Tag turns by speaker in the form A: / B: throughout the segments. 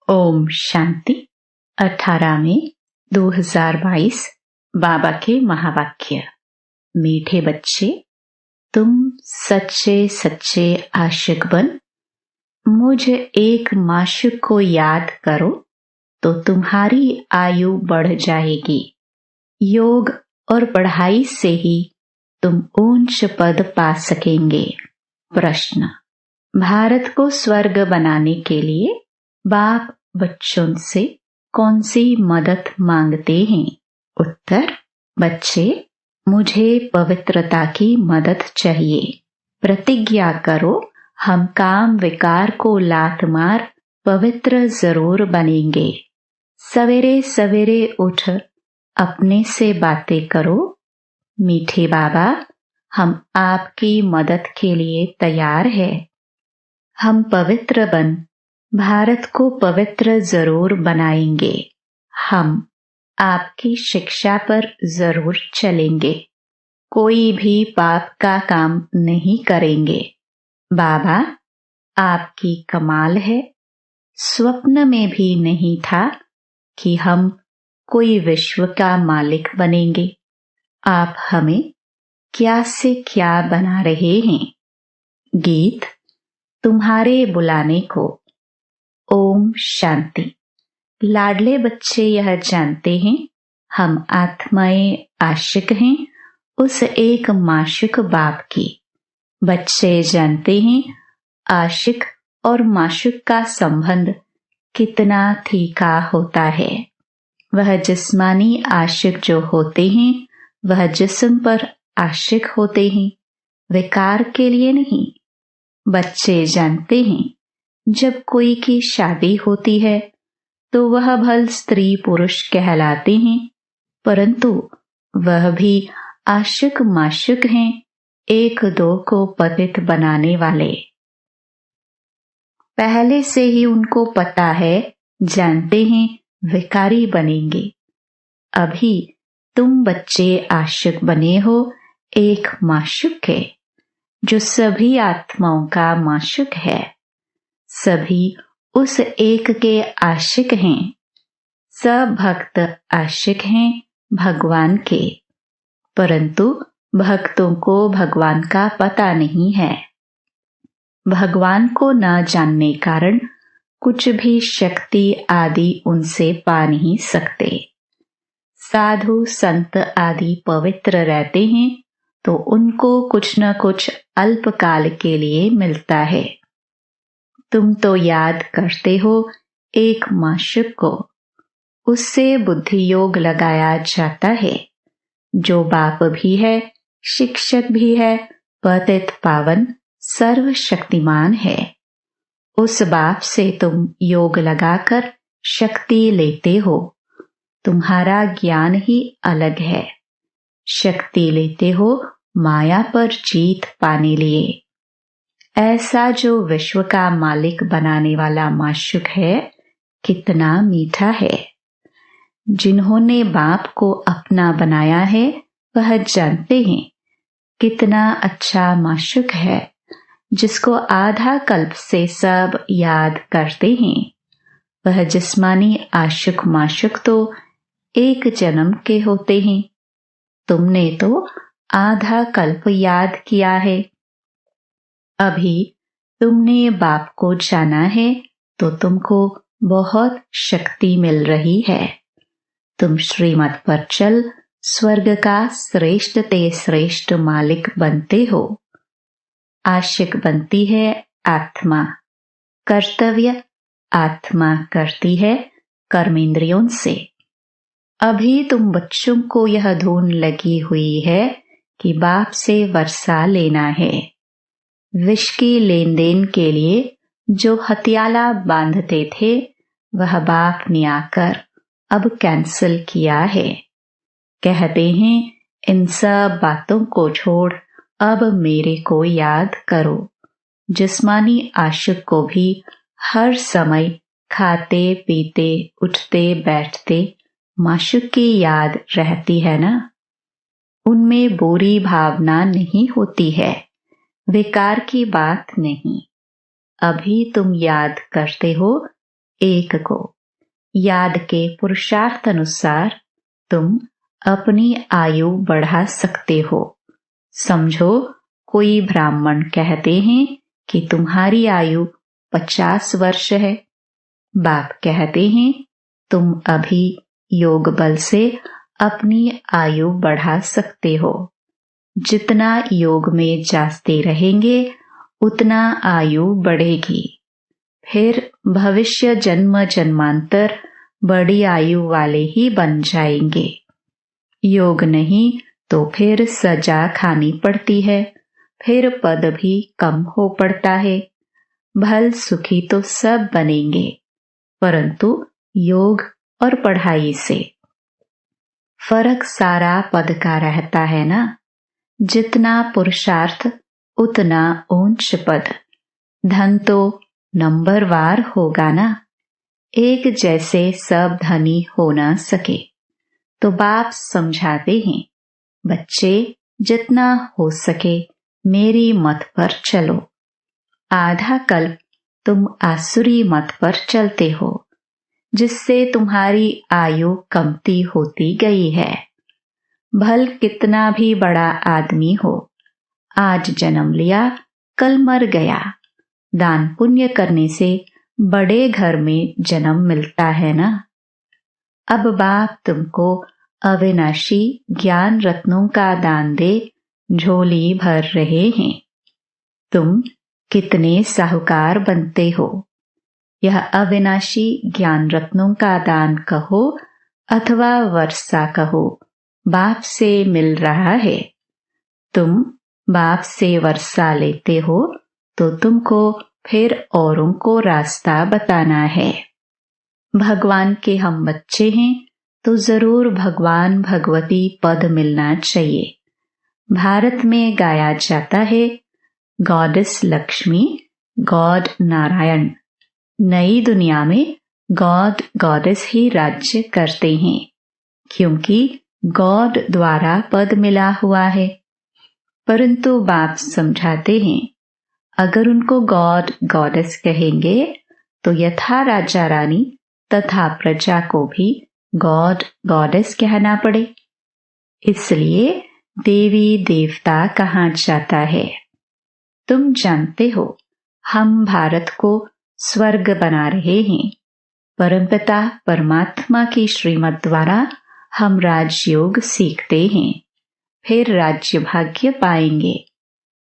A: ओम शांति। 18 मई 2022 बाबा के महावाक्य। मीठे बच्चे, तुम सच्चे सच्चे आशिक बन मुझ एक माशूक को याद करो तो तुम्हारी आयु बढ़ जाएगी। योग और पढ़ाई से ही तुम ऊंच पद पा सकेंगे। प्रश्न: भारत को स्वर्ग बनाने के लिए बाप बच्चों से कौन सी मदद मांगते हैं? उत्तर: बच्चे, मुझे पवित्रता की मदद चाहिए। प्रतिज्ञा करो, हम काम विकार को लात मार पवित्र जरूर बनेंगे। सवेरे सवेरे उठ अपने से बातें करो, मीठे बाबा, हम आपकी मदद के लिए तैयार हैं। हम पवित्र बन भारत को पवित्र जरूर बनाएंगे। हम आपकी शिक्षा पर जरूर चलेंगे। कोई भी पाप का काम नहीं करेंगे। बाबा, आपकी कमाल है। स्वप्न में भी नहीं था कि हम कोई विश्व का मालिक बनेंगे। आप हमें क्या से क्या बना रहे हैं। गीत: तुम्हारे बुलाने को। ओम शांति। लाडले बच्चे यह जानते हैं, हम आत्माएं आशिक हैं उस एक माशूक बाप की। बच्चे जानते हैं, आशिक और माशूक का संबंध कितना तीखा होता है। वह जिस्मानी आशिक जो होते हैं, वह जिस्म पर आशिक होते हैं, विकार के लिए नहीं। बच्चे जानते हैं, जब कोई की शादी होती है तो वह भल स्त्री पुरुष कहलाते हैं, परंतु वह भी आशिक माशूक हैं, एक दो को पतित बनाने वाले। पहले से ही उनको पता है, जानते हैं विकारी बनेंगे। अभी तुम बच्चे आशिक बने हो, एक माशूक है जो सभी आत्माओं का माशूक है। सभी उस एक के आशिक हैं। सब भक्त आशिक हैं भगवान के, परंतु भक्तों को भगवान का पता नहीं है। भगवान को न जानने कारण कुछ भी शक्ति आदि उनसे पा नहीं सकते। साधु संत आदि पवित्र रहते हैं तो उनको कुछ न कुछ अल्पकाल के लिए मिलता है। तुम तो याद करते हो एक माशूक को, उससे बुद्धि योग लगाया जाता है, जो बाप भी है, शिक्षक भी है, पतित पावन सर्वशक्तिमान है। उस बाप से तुम योग लगाकर शक्ति लेते हो। तुम्हारा ज्ञान ही अलग है। शक्ति लेते हो माया पर जीत पाने लिए। ऐसा जो विश्व का मालिक बनाने वाला माशूक है, कितना मीठा है। जिन्होंने बाप को अपना बनाया है, वह जानते हैं कितना अच्छा माशूक है, जिसको आधा कल्प से सब याद करते हैं। वह जिस्मानी आशिक माशूक तो एक जन्म के होते हैं। तुमने तो आधा कल्प याद किया है। अभी तुमने बाप को जाना है तो तुमको बहुत शक्ति मिल रही है। तुम श्रीमत पर चल स्वर्ग का श्रेष्ठ ते श्रेष्ठ मालिक बनते हो। आशिक बनती है आत्मा। कर्तव्य आत्मा करती है कर्मेंद्रियों से। अभी तुम बच्चों को यह धुन लगी हुई है कि बाप से वर्षा लेना है। विष की लेन देन के लिए जो हथियाला बांधते थे, वह बाप ने आकर अब कैंसिल किया है। कहते हैं, इन सब बातों को छोड़ अब मेरे को याद करो। जिस्मानी आशिक को भी हर समय खाते पीते उठते बैठते माशूक की याद रहती है ना। उनमें बुरी भावना नहीं होती है, विकार की बात नहीं। अभी तुम याद करते हो एक को। याद के पुरुषार्थ अनुसार तुम अपनी आयु बढ़ा सकते हो। समझो, कोई ब्राह्मण कहते हैं कि तुम्हारी आयु 50 वर्ष है। बाप कहते हैं तुम अभी योग बल से अपनी आयु बढ़ा सकते हो। जितना योग में जाते रहेंगे उतना आयु बढ़ेगी। फिर भविष्य जन्म जन्मांतर बड़ी आयु वाले ही बन जाएंगे। योग नहीं तो फिर सजा खानी पड़ती है, फिर पद भी कम हो पड़ता है। भल सुखी तो सब बनेंगे, परंतु योग और पढ़ाई से। फर्क सारा पद का रहता है ना। जितना पुरुषार्थ उतना ऊंच पद। धन तो नंबरवार होगा ना। एक जैसे सब धनी हो ना सके। तो बाप समझाते हैं, बच्चे जितना हो सके मेरी मत पर चलो। आधा कल्प तुम आसुरी मत पर चलते हो, जिससे तुम्हारी आयु कमती होती गई है। भल कितना भी बड़ा आदमी हो, आज जन्म लिया कल मर गया। दान पुण्य करने से बड़े घर में जन्म मिलता है ना। अब बाप तुमको अविनाशी ज्ञान रत्नों का दान दे झोली भर रहे हैं। तुम कितने साहूकार बनते हो। यह अविनाशी ज्ञान रत्नों का दान कहो अथवा वर्षा कहो, बाप से मिल रहा है। तुम बाप से वर्षा लेते हो तो तुमको फिर औरों को रास्ता बताना है। भगवान के हम बच्चे हैं तो जरूर भगवान भगवती पद मिलना चाहिए। भारत में गाया जाता है, गॉडेस लक्ष्मी, गॉड नारायण। नई दुनिया में गॉड गॉडेस ही राज्य करते हैं, क्योंकि गॉड द्वारा पद मिला हुआ है। परंतु बाप समझाते हैं, अगर उनको गॉड गॉडेस कहेंगे तो यथा राजा रानी तथा प्रजा को भी गॉड गॉडेस कहना पड़े। इसलिए देवी देवता कहा जाता है। तुम जानते हो, हम भारत को स्वर्ग बना रहे हैं। परमपिता परमात्मा की श्रीमत द्वारा हम राजयोग सीखते हैं, फिर राज्य भाग्य पाएंगे।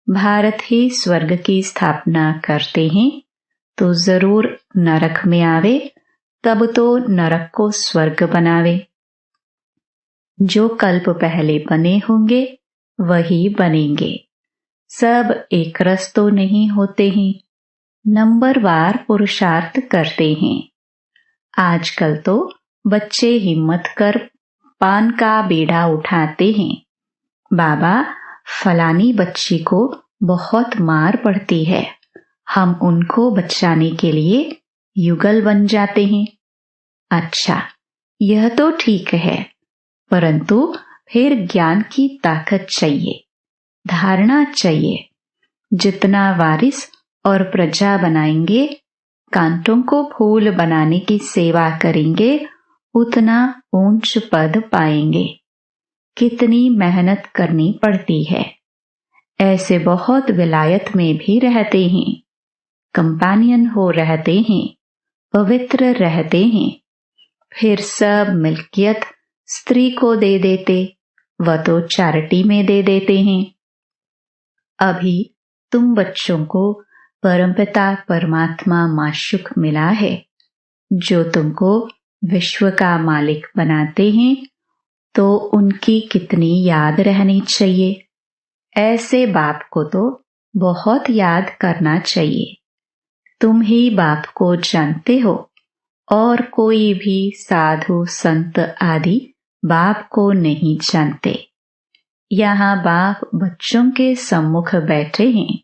A: भारत ही स्वर्ग की स्थापना करते हैं तो जरूर नरक में आवे, तब तो नरक को स्वर्ग बनावे। जो कल्प पहले बने होंगे वही बनेंगे। सब एक रस तो नहीं होते हैं, नंबरवार पुरुषार्थ करते हैं। आजकल तो बच्चे हिम्मत कर पान का बीड़ा उठाते हैं। बाबा, फलानी बच्ची को बहुत मार पड़ती है, हम उनको बचाने के लिए युगल बन जाते हैं। अच्छा, यह तो ठीक है, परंतु फिर ज्ञान की ताकत चाहिए, धारणा चाहिए। जितना वारिस और प्रजा बनाएंगे, कांटों को फूल बनाने की सेवा करेंगे, उतना ऊंच पद पाएंगे। कितनी मेहनत करनी पड़ती है। ऐसे बहुत विलायत में भी रहते हैं, कंपानियन हो रहते हैं, पवित्र रहते हैं, फिर सब मिल्कियत स्त्री को दे देते, वह तो चैरिटी में दे देते हैं। अभी तुम बच्चों को परमपिता परमात्मा माशुक मिला है, जो तुमको विश्व का मालिक बनाते हैं, तो उनकी कितनी याद रहनी चाहिए। ऐसे बाप को तो बहुत याद करना चाहिए। तुम ही बाप को जानते हो, और कोई भी साधु संत आदि बाप को नहीं जानते। यहाँ बाप बच्चों के सम्मुख बैठे हैं।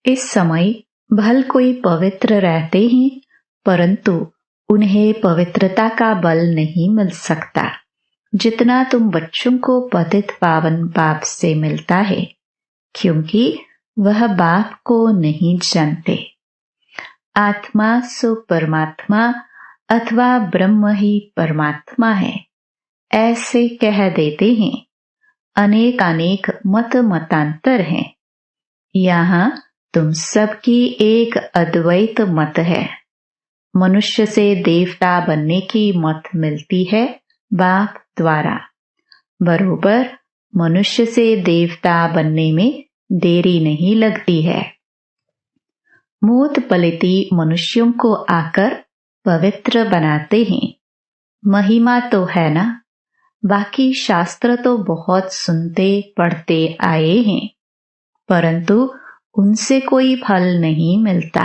A: इस समय भल कोई पवित्र रहते हैं, परंतु उन्हें पवित्रता का बल नहीं मिल सकता जितना तुम बच्चों को पतित पावन बाप से मिलता है, क्योंकि वह बाप को नहीं जानते। आत्मा सो परमात्मा अथवा ब्रह्म ही परमात्मा है, ऐसे कह देते हैं। अनेक अनेक मतांतर हैं। यहाँ तुम सबकी एक अद्वैत मत है। मनुष्य से देवता बनने की मत मिलती है बाप द्वारा। बरोबर मनुष्य से देवता बनने में देरी नहीं लगती है। मूत पलिती मनुष्यों को आकर पवित्र बनाते हैं। महिमा तो है ना। बाकी शास्त्र तो बहुत सुनते पढ़ते आए हैं, परंतु उनसे कोई फल नहीं मिलता।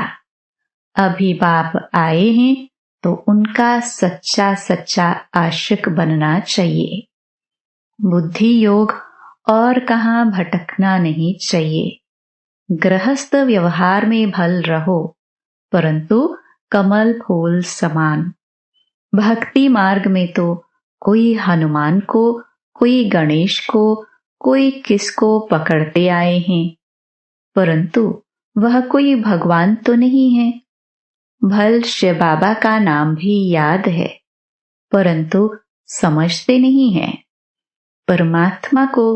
A: अभी बाप आए हैं तो उनका सच्चा सच्चा आशिक बनना चाहिए। बुद्धि योग और कहाँ भटकना नहीं चाहिए। गृहस्थ व्यवहार में भल रहो, परंतु कमल फूल समान। भक्ति मार्ग में तो कोई हनुमान को, कोई गणेश को, कोई किसको पकड़ते आए हैं, परंतु वह कोई भगवान तो नहीं है। भल शिव बाबा का नाम भी याद है, परंतु समझते नहीं है। परमात्मा को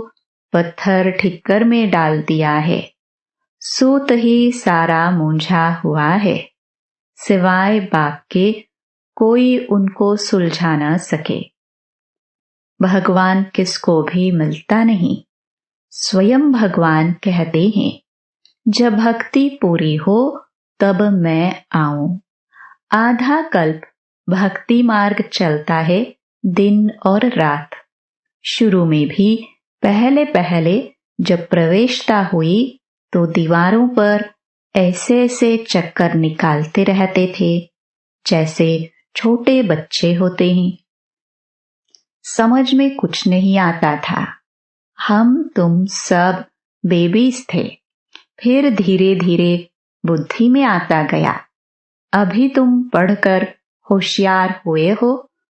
A: पत्थर ठिक्कर में डाल दिया है, सूत ही सारा मूंझा हुआ है। सिवाय बाप के कोई उनको सुलझा न सके। भगवान किसको भी मिलता नहीं। स्वयं भगवान कहते हैं, जब भक्ति पूरी हो तब मैं आऊं। आधा कल्प भक्ति मार्ग चलता है, दिन और रात। शुरू में भी पहले पहले जब प्रवेशता हुई तो दीवारों पर ऐसे ऐसे चक्कर निकालते रहते थे जैसे छोटे बच्चे होते हैं। समझ में कुछ नहीं आता था। हम तुम सब बेबीज थे। फिर धीरे धीरे बुद्धि में आता गया। अभी तुम पढ़कर होशियार हुए हो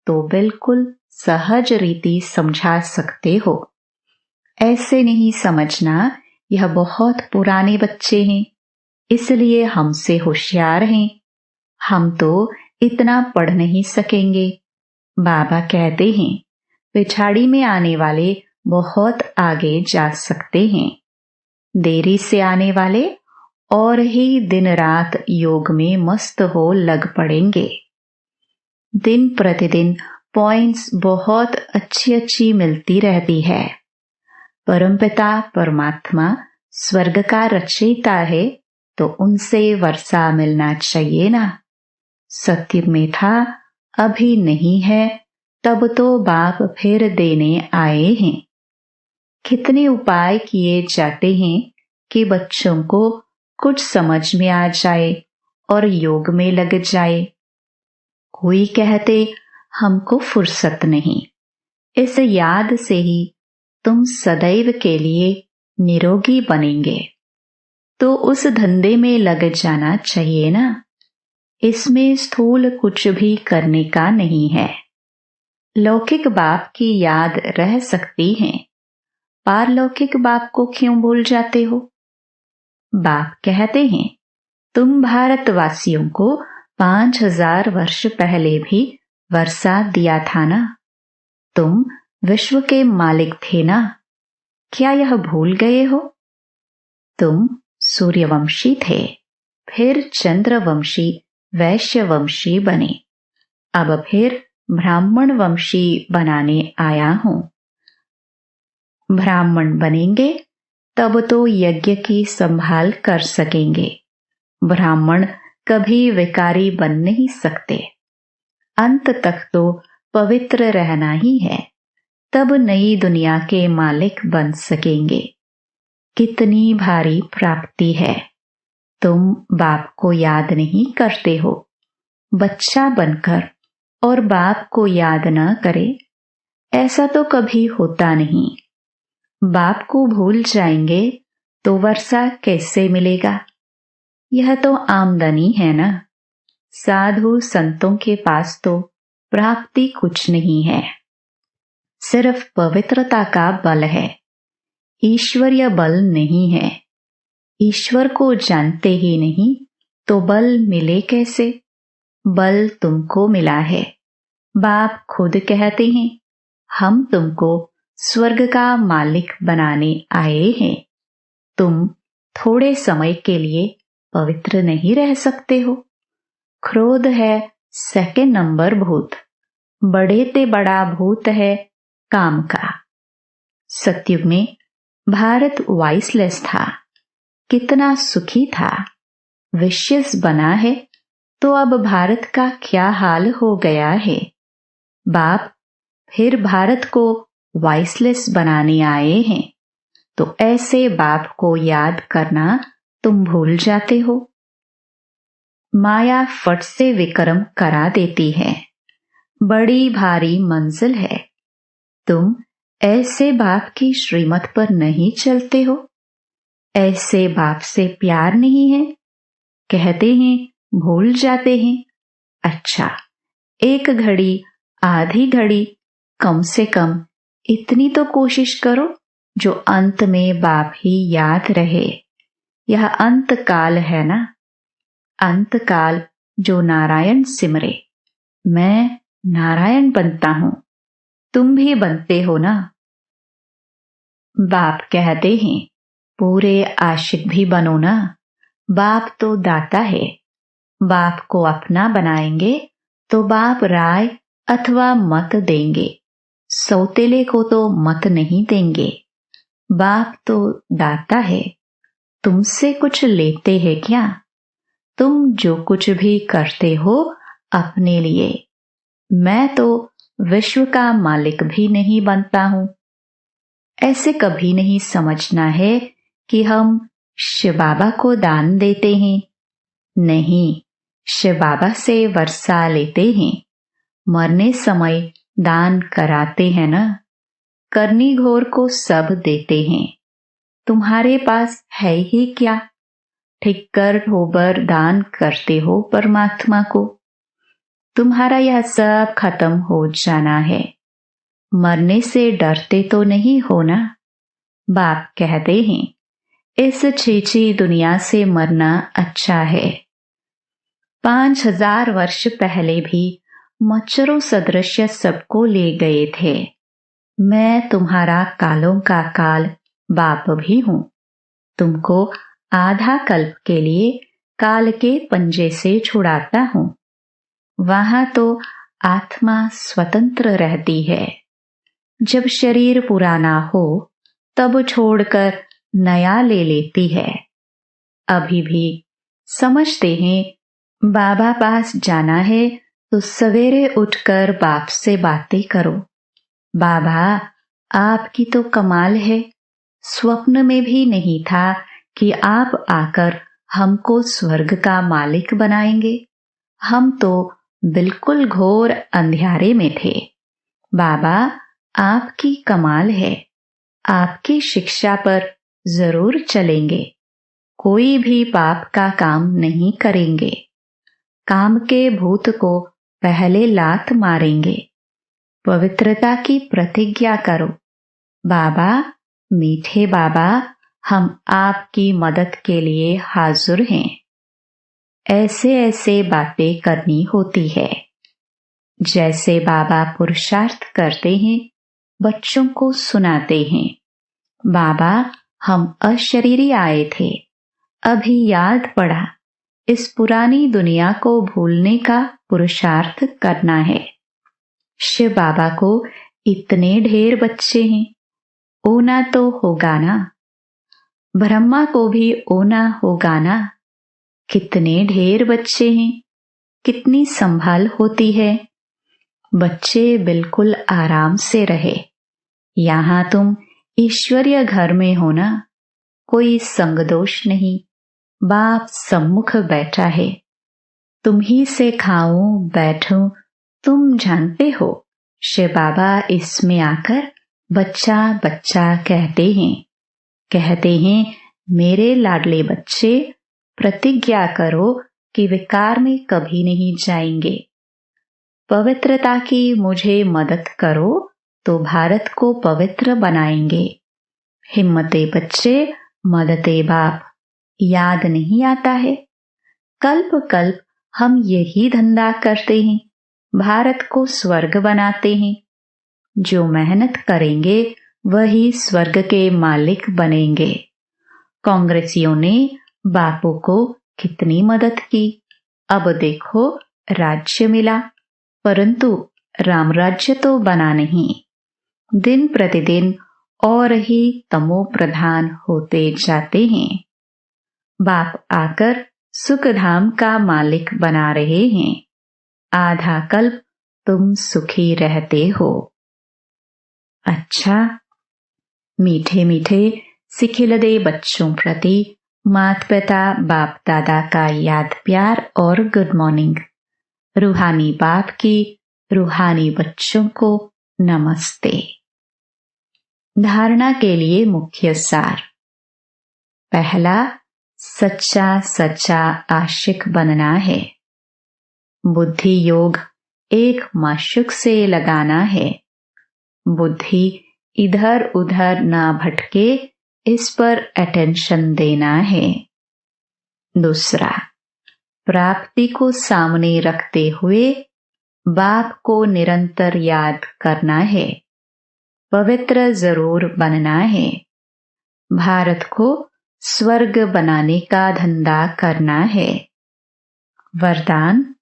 A: तो बिल्कुल सहज रीति समझा सकते हो। ऐसे नहीं समझना यह बहुत पुराने बच्चे हैं, इसलिए हमसे होशियार हैं। हम तो इतना पढ़ नहीं सकेंगे। बाबा कहते हैं, पिछाड़ी में आने वाले बहुत आगे जा सकते हैं। देरी से आने वाले और ही दिन रात योग में मस्त हो लग पड़ेंगे। दिन प्रतिदिन पॉइंट्स बहुत अच्छी अच्छी मिलती रहती है। परमपिता परमात्मा स्वर्ग का रचयिता है, तो उनसे वर्षा मिलना चाहिए ना। सत्य में था, अभी नहीं है, तब तो बाप फिर देने आए हैं। कितने उपाय किए जाते हैं कि बच्चों को कुछ समझ में आ जाए और योग में लग जाए। कोई कहते हमको फुर्सत नहीं। इस याद से ही तुम सदैव के लिए निरोगी बनेंगे, तो उस धंधे में लग जाना चाहिए ना। इसमें स्थूल कुछ भी करने का नहीं है। लौकिक बाप की याद रह सकती है, पारलौकिक बाप को क्यों भूल जाते हो। बाप कहते हैं, तुम भारतवासियों को 5000 वर्ष पहले भी वर्षा दिया था ना। तुम विश्व के मालिक थे ना, क्या यह भूल गए हो। तुम सूर्यवंशी थे, फिर चंद्रवंशी, वैश्यवंशी बने, अब फिर ब्राह्मण वंशी बनाने आया हूं। ब्राह्मण बनेंगे तब तो यज्ञ की संभाल कर सकेंगे। ब्राह्मण कभी विकारी बन नहीं सकते। अंत तक तो पवित्र रहना ही है, तब नई दुनिया के मालिक बन सकेंगे। कितनी भारी प्राप्ति है। तुम बाप को याद नहीं करते हो। बच्चा बनकर और बाप को याद न करे, ऐसा तो कभी होता नहीं। बाप को भूल जाएंगे तो वर्षा कैसे मिलेगा। यह तो आमदनी है ना। साधु संतों के पास तो प्राप्ति कुछ नहीं है, सिर्फ पवित्रता का बल है। ईश्वरीय बल नहीं है। ईश्वर को जानते ही नहीं तो बल मिले कैसे। बल तुमको मिला है। बाप खुद कहते हैं, हम तुमको स्वर्ग का मालिक बनाने आए हैं। तुम थोड़े समय के लिए पवित्र नहीं रह सकते हो। क्रोध है सेकंड नंबर भूत, बड़े ते बड़ा भूत है काम का। सतयुग में भारत वॉइसलेस था, कितना सुखी था। विशेष बना है तो अब भारत का क्या हाल हो गया है। बाप फिर भारत को वॉइसलेस बनाने आए हैं, तो ऐसे बाप को याद करना तुम भूल जाते हो। माया फट से विक्रम करा देती है, बड़ी भारी मंजिल है। तुम ऐसे बाप की श्रीमत पर नहीं चलते हो। ऐसे बाप से प्यार नहीं है, कहते हैं भूल जाते हैं। अच्छा, एक घड़ी आधी घड़ी कम से कम इतनी तो कोशिश करो जो अंत में बाप ही याद रहे। यह अंत काल है ना, अंत काल जो नारायण सिमरे। मैं नारायण बनता हूं, तुम भी बनते हो ना। बाप कहते हैं पूरे आशिक भी बनो ना। बाप तो दाता है। बाप को अपना बनाएंगे तो बाप राय अथवा मत देंगे। सौतेले को तो मत नहीं देंगे। बाप तो दाता है, तुमसे कुछ लेते हैं क्या? तुम जो कुछ भी करते हो अपने लिए। मैं तो विश्व का मालिक भी नहीं बनता हूं। ऐसे कभी नहीं समझना है कि हम शिव बाबा को दान देते हैं। नहीं, शिव बाबा से वर्षा लेते हैं। मरने समय दान कराते हैं ना। करनी घोर को सब देते हैं। तुम्हारे पास है ही क्या? ठिक्कर ठोबर दान करते हो परमात्मा को। तुम्हारा यह सब खत्म हो जाना है। मरने से डरते तो नहीं हो ना। बाप कहते हैं इस छीछी दुनिया से मरना अच्छा है। 5000 वर्ष पहले भी मच्छरों सदृश सबको ले गए थे। मैं तुम्हारा कालों का काल बाप भी हूं। तुमको आधा कल्प के लिए काल के पंजे से छुड़ाता हूं। वहां तो आत्मा स्वतंत्र रहती है। जब शरीर पुराना हो तब छोड़कर नया ले लेती है। अभी भी समझते हैं बाबा पास जाना है तो सवेरे उठकर बाप से बातें करो। बाबा, आपकी तो कमाल है। स्वप्न में भी नहीं था कि आप आकर हमको स्वर्ग का मालिक बनाएंगे। हम तो बिल्कुल घोर अंधियारे में थे। बाबा, आपकी कमाल है। आपकी शिक्षा पर जरूर चलेंगे। कोई भी पाप का काम नहीं करेंगे। काम के भूत को पहले लात मारेंगे। पवित्रता की प्रतिज्ञा करो। बाबा, मीठे बाबा, हम आपकी मदद के लिए हाजिर हैं। ऐसे ऐसे बातें करनी होती है जैसे बाबा पुरुषार्थ करते हैं, बच्चों को सुनाते हैं। बाबा, हम अशरीरी आए थे, अभी याद पड़ा इस पुरानी दुनिया को भूलने का पुरुषार्थ करना है। शिव बाबा को इतने ढेर बच्चे हैं, ओना तो होगा ना। ब्रह्मा को भी ओना होगा ना। कितने ढेर बच्चे हैं, कितनी संभाल होती है। बच्चे बिल्कुल आराम से रहे। यहाँ तुम ईश्वरीय घर में हो ना, कोई संग दोष नहीं। बाप सम्मुख बैठा है। तुम ही से खाऊं बैठूं, तुम जानते हो। शिव बाबा इसमें आकर बच्चा बच्चा कहते हैं मेरे लाडले बच्चे, प्रतिज्ञा करो कि विकार में कभी नहीं जाएंगे। पवित्रता की मुझे मदद करो तो भारत को पवित्र बनाएंगे। हिम्मते बच्चे, मदते बाप। याद नहीं आता है? कल्प कल्प हम यही धंधा करते हैं, भारत को स्वर्ग बनाते हैं। जो मेहनत करेंगे वही स्वर्ग के मालिक बनेंगे। कांग्रेसियों ने बापू को कितनी मदद की, अब देखो राज्य मिला, परंतु राम राज्य तो बना नहीं। दिन प्रतिदिन और ही तमो प्रधान होते जाते हैं। बाप आकर सुखधाम का मालिक बना रहे हैं। आधा कल्प तुम सुखी रहते हो। अच्छा, मीठे मीठे सिखिलदे बच्चों प्रति माता पिता बाप दादा का याद प्यार और गुड मॉर्निंग। रूहानी बाप की रूहानी बच्चों को नमस्ते। धारणा के लिए मुख्य सार। पहला, सच्चा सच्चा आशिक बनना है। बुद्धि योग एक माशुक से लगाना है। बुद्धि इधर उधर ना भटके, इस पर अटेंशन देना है। दूसरा, प्राप्ति को सामने रखते हुए बाप को निरंतर याद करना है। पवित्र जरूर बनना है। भारत को स्वर्ग बनाने का धंधा करना है। वरदान,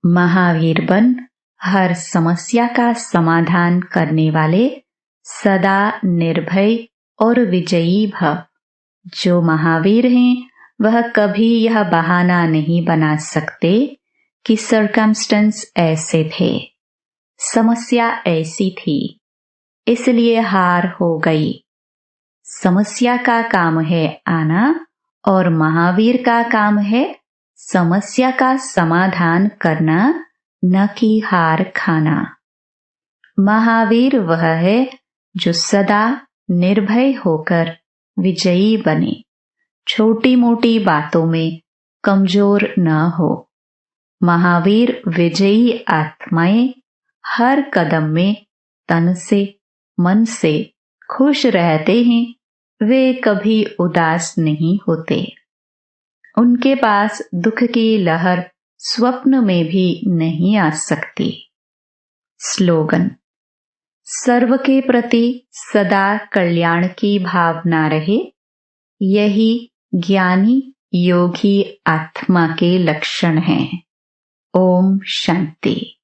A: महावीर बन हर समस्या का समाधान करने वाले सदा निर्भय और विजयी भव। जो महावीर हैं वह कभी यह बहाना नहीं बना सकते कि सर्कमस्टेंस ऐसे थे, समस्या ऐसी थी, इसलिए हार हो गई। समस्या का काम है आना और महावीर का काम है समस्या का समाधान करना, न कि हार खाना। महावीर वह है जो सदा निर्भय होकर विजयी बने, छोटी मोटी बातों में कमजोर न हो। महावीर विजयी आत्माएं हर कदम में तन से मन से खुश रहते हैं। वे कभी उदास नहीं होते। उनके पास दुख की लहर स्वप्न में भी नहीं आ सकती। स्लोगन, सर्व के प्रति सदा कल्याण की भावना रहे, यही ज्ञानी योगी आत्मा के लक्षण हैं। ओम शांति।